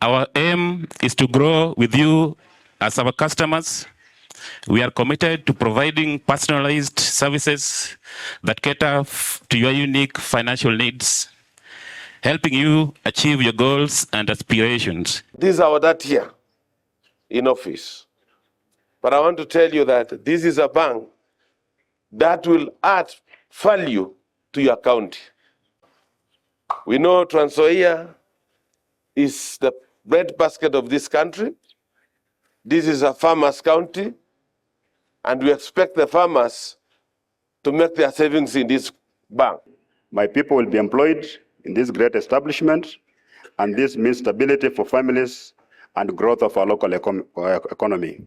Our aim is to grow with you as our customers. We are committed to providing personalized services that cater to your unique financial needs, helping you achieve your goals and aspirations. This is our that year in office. But I want to tell you that this is a bank that will add value to your county. We know Trans Nzoia is the breadbasket of this country. This is a farmers' county, and we expect the farmers to make their savings in this bank. My people will be employed in this great establishment, and this means stability for families and growth of our local economy.